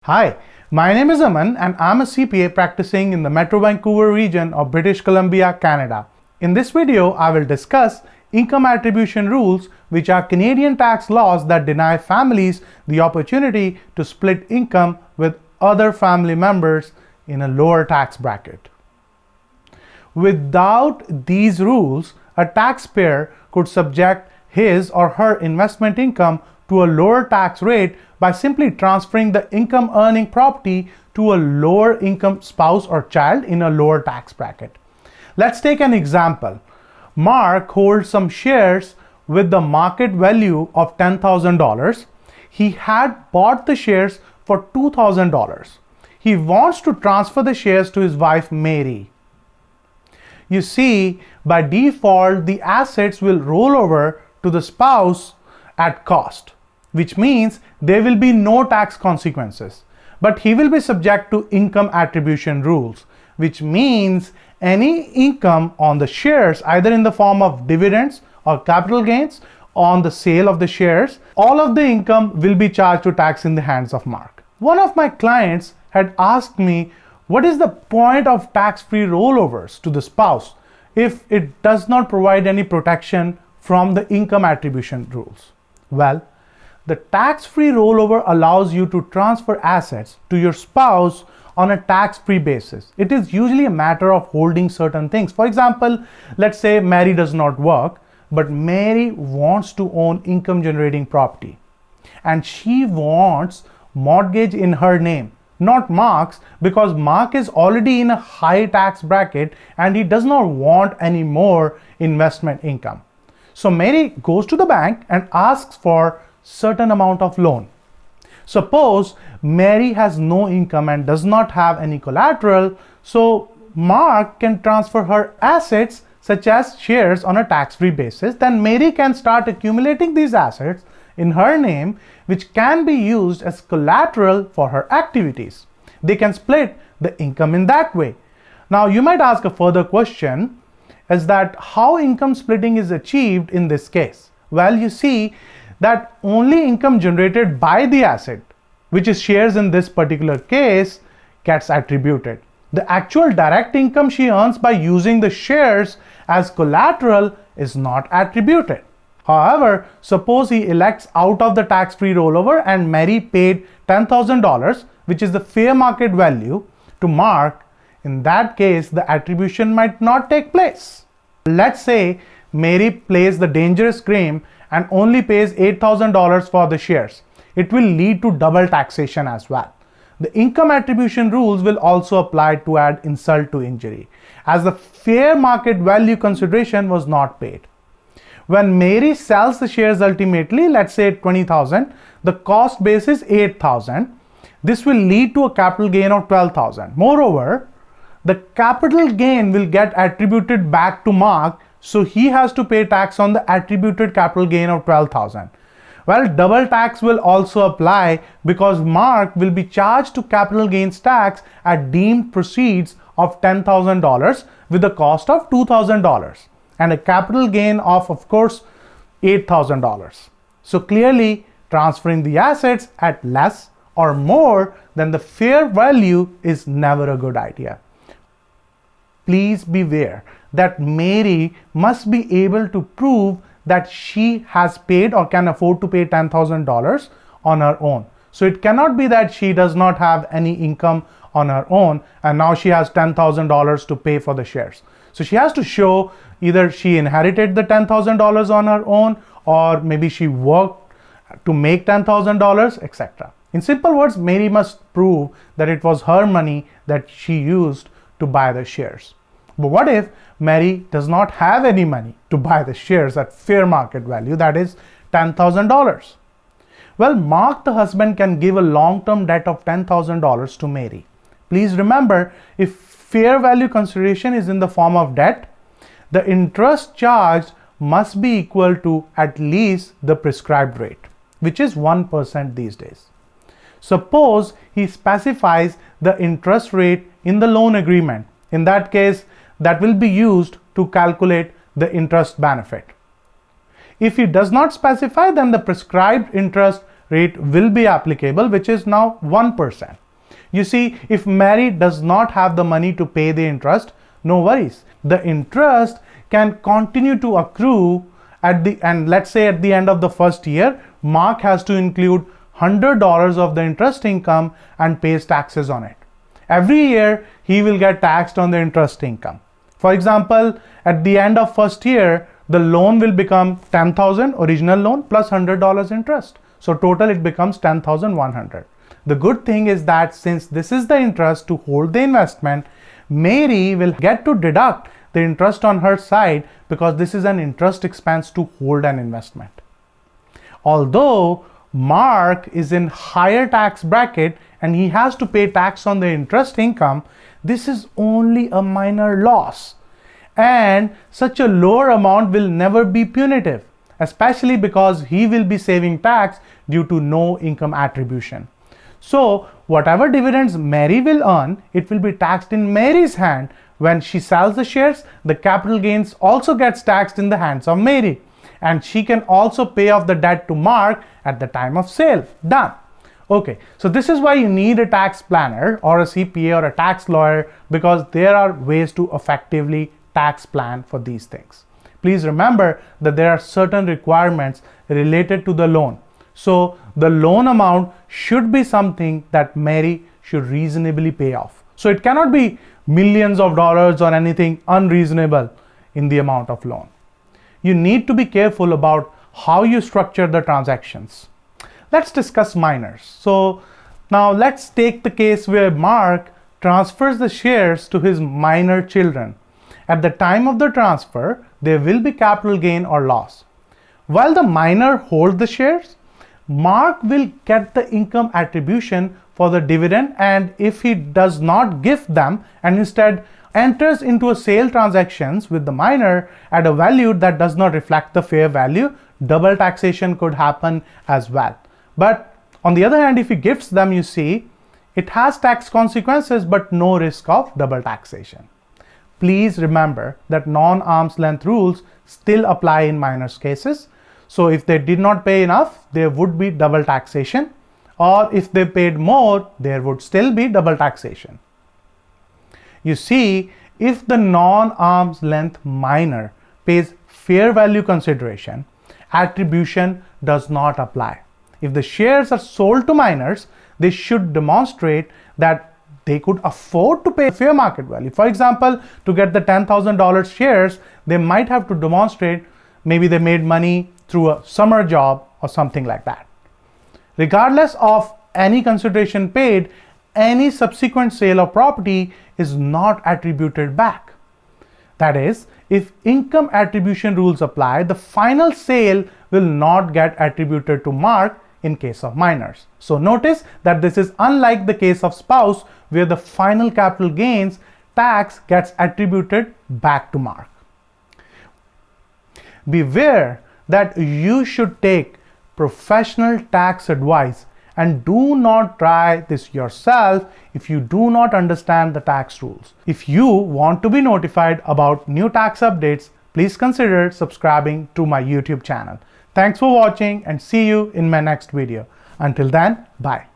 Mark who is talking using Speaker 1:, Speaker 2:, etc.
Speaker 1: Hi, my name is Aman and I'm a CPA practicing in the Metro Vancouver region of British Columbia, Canada. In this video, I will discuss income attribution rules, which are Canadian tax laws that deny families the opportunity to split income with other family members in a lower tax bracket. Without these rules, a taxpayer could subject his or her investment income to a lower tax rate by simply transferring the income earning property to a lower income spouse or child in a lower tax bracket. Let's take an example. Mark holds some shares with the market value of $10,000. He had bought the shares for $2,000. He wants to transfer the shares to his wife Mary. You see, by default, the assets will roll over to the spouse at cost, which means there will be no tax consequences. But he will be subject to income attribution rules, which means any income on the shares, either in the form of dividends or capital gains on the sale of the shares, all of the income will be charged to tax in the hands of Mark. One of my clients had asked me, what is the point of tax-free rollovers to the spouse if it does not provide any protection from the income attribution rules? Well, the tax-free rollover allows you to transfer assets to your spouse on a tax-free basis. It is usually a matter of holding certain things. For example, let's say Mary does not work, but Mary wants to own income-generating property, and she wants mortgage in her name, not Mark's, because Mark is already in a high tax bracket and he does not want any more investment income. So Mary goes to the bank and asks for certain amount of loan. Suppose Mary has no income and does not have any collateral, so Mark can transfer her assets such as shares on a tax-free basis. Then Mary can start accumulating these assets in her name, which can be used as collateral for her activities. They can split the income in that way. Now you might ask a further question, is that how income splitting is achieved in this case? Well, you see that only income generated by the asset, which is shares in this particular case, gets attributed. The actual direct income she earns by using the shares as collateral is not attributed. However, suppose he elects out of the tax-free rollover and Mary paid $10,000, which is the fair market value, to Mark. In that case, the attribution might not take place. Let's say Mary plays the dangerous game and only pays $8,000 for the shares. It will lead to double taxation as well. The income attribution rules will also apply to add insult to injury, as the fair market value consideration was not paid. When Mary sells the shares ultimately, let's say $20,000, the cost base is $8,000. This will lead to a capital gain of $12,000. Moreover, the capital gain will get attributed back to Mark, so he has to pay tax on the attributed capital gain of $12,000. Well, double tax will also apply because Mark will be charged to capital gains tax at deemed proceeds of $10,000 with a cost of $2,000 and a capital gain of course, $8,000. So clearly, transferring the assets at less or more than the fair value is never a good idea. Please beware that Mary must be able to prove that she has paid or can afford to pay $10,000 on her own. So it cannot be that she does not have any income on her own and now she has $10,000 to pay for the shares. So she has to show either she inherited the $10,000 on her own, or maybe she worked to make $10,000, etc. In simple words, Mary must prove that it was her money that she used to buy the shares. But what if Mary does not have any money to buy the shares at fair market value, that is $10,000? Well, Mark the husband can give a long-term debt of $10,000 to Mary. Please remember, if fair value consideration is in the form of debt, the interest charged must be equal to at least the prescribed rate, which is 1% these days. Suppose he specifies the interest rate in the loan agreement. In that case, that will be used to calculate the interest benefit. If he does not specify, then the prescribed interest rate will be applicable, which is now 1%. You see, if Mary does not have the money to pay the interest, no worries. The interest can continue to accrue and let's say at the end of the first year, Mark has to include $100 of the interest income and pays taxes on it. Every year, he will get taxed on the interest income. For example, at the end of first year, the loan will become $10,000 original loan plus $100 interest. So total it becomes $10,100. The good thing is that since this is the interest to hold the investment, Mary will get to deduct the interest on her side because this is an interest expense to hold an investment. Although Mark is in higher tax bracket and he has to pay tax on the interest income, this is only a minor loss. And such a lower amount will never be punitive, especially because he will be saving tax due to no income attribution. So whatever dividends Mary will earn, it will be taxed in Mary's hand. When she sells the shares, the capital gains also gets taxed in the hands of Mary. And she can also pay off the debt to Mark at the time of sale. Done. Okay, so this is why you need a tax planner or a CPA or a tax lawyer, because there are ways to effectively tax plan for these things. Please remember that there are certain requirements related to the loan. So the loan amount should be something that Mary should reasonably pay off. So it cannot be millions of dollars or anything unreasonable in the amount of loan. You need to be careful about how you structure the transactions. Let's discuss minors. So now let's take the case where Mark transfers the shares to his minor children. At the time of the transfer, there will be capital gain or loss. While the minor holds the shares, Mark will get the income attribution for the dividend, and if he does not gift them and instead enters into a sale transactions with the minor at a value that does not reflect the fair value, double taxation could happen as well. But on the other hand, if he gifts them, you see, it has tax consequences but no risk of double taxation. Please remember that non-arm's length rules still apply in minors cases. So if they did not pay enough, there would be double taxation, or if they paid more, there would still be double taxation. You see, if the non-arm's length minor pays fair value consideration, attribution does not apply. If the shares are sold to minors, they should demonstrate that they could afford to pay fair market value. For example, to get the $10,000 shares, they might have to demonstrate maybe they made money through a summer job or something like that. Regardless of any consideration paid, any subsequent sale of property is not attributed back. That is, if income attribution rules apply, the final sale will not get attributed to Mark in case of minors. So notice that this is unlike the case of spouse, where the final capital gains tax gets attributed back to Mark. Beware that you should take professional tax advice and do not try this yourself if you do not understand the tax rules. If you want to be notified about new tax updates, please consider subscribing to my YouTube channel. Thanks for watching and see you in my next video. Until then, bye.